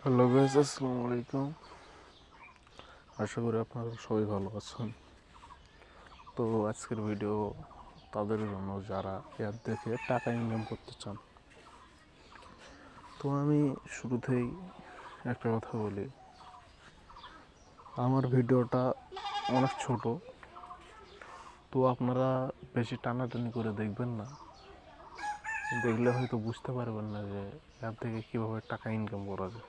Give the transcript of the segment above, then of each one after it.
Hello guys, আসসালামু আলাইকুম। আশা করি আপনারা সবাই ভালো আছেন। তো আজকের ভিডিও তাদের জন্য যারা অ্যাপ দেখে টাকা ইনকাম করতে চান। তো আমি শুরুতেই একটা কথা বলি, আমার ভিডিওটা অনেক ছোট, তো আপনারা বেশি টানাটানি করে দেখবেন না। দেখলে হয়তো বুঝতে পারবেন না যে অ্যাপ থেকে কীভাবে টাকা ইনকাম করা যায়।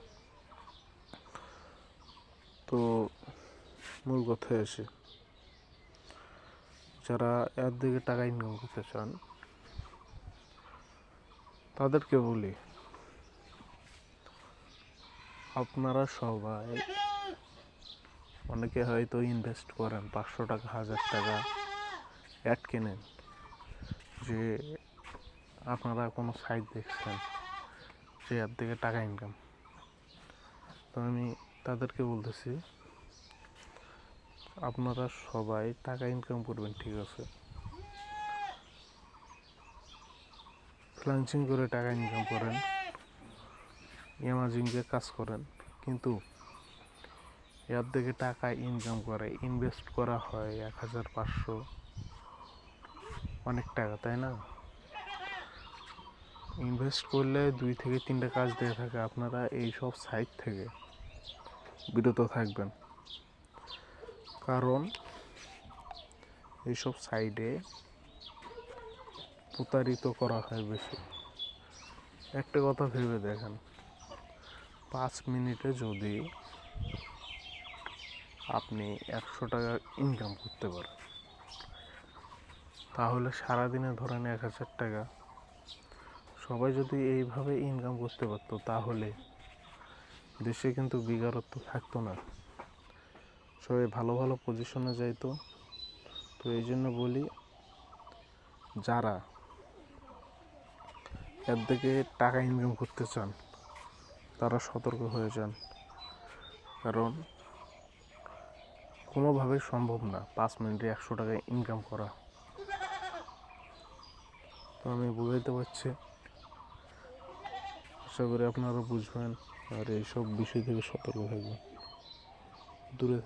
তো মূল কথায় আসি, যারা অ্যাপ থেকে টাকা ইনকাম করতে চান তাদেরকে বলি, আপনারা সবাই অনেকে হয়তো ইনভেস্ট করেন 500 টাকা, 1000 টাকা অ্যাড কেনেন যে আপনারা কোনো সাইট দেখছেন যে অ্যাপ থেকে টাকা ইনকাম। তো আমি তাদেরকে বলতেছি, আপনারা সবাই টাকা ইনকাম করবেন, ঠিক আছে, ফ্রিল্যান্সিং করে টাকা ইনকাম করেন, অ্যামাজনে কাজ করেন, কিন্তু অ্যাপ থেকে টাকা ইনকাম করে ইনভেস্ট করা হয় 1000, 500, অনেক টাকা, তাই না? ইনভেস্ট করলে 2 থেকে 3টা কাজ দিয়ে থাকে। আপনারা এই সব সাইট থেকে বিরত থাকবেন, কারণ এইসব সাইটে প্রতারিত করা হয় বেশি। একটা কথা ভেবে দেখেন, 5 মিনিটে যদি আপনি 100 টাকা ইনকাম করতে পারেন, তাহলে সারাদিনে ধরেন 1000 টাকা। সবাই যদি এইভাবে ইনকাম করতে পারতো, তাহলে দেশে কিন্তু বেকারত্ব থাকতো না, সবাই ভালো ভালো পজিশনে যাইতো। তো এই জন্য বলি, যারা অ্যাপ থেকে টাকা ইনকাম করতে চান তারা সতর্ক হয়ে যান, কারণ কোনোভাবেই সম্ভব না 5 মিনিটে 100 টাকা ইনকাম করা। তো আমি বুঝাইতে পারছি, আশা করি আপনারা বুঝবেন আর এইসব বিষয় থেকে সতর্ক থাকবেন, দূরে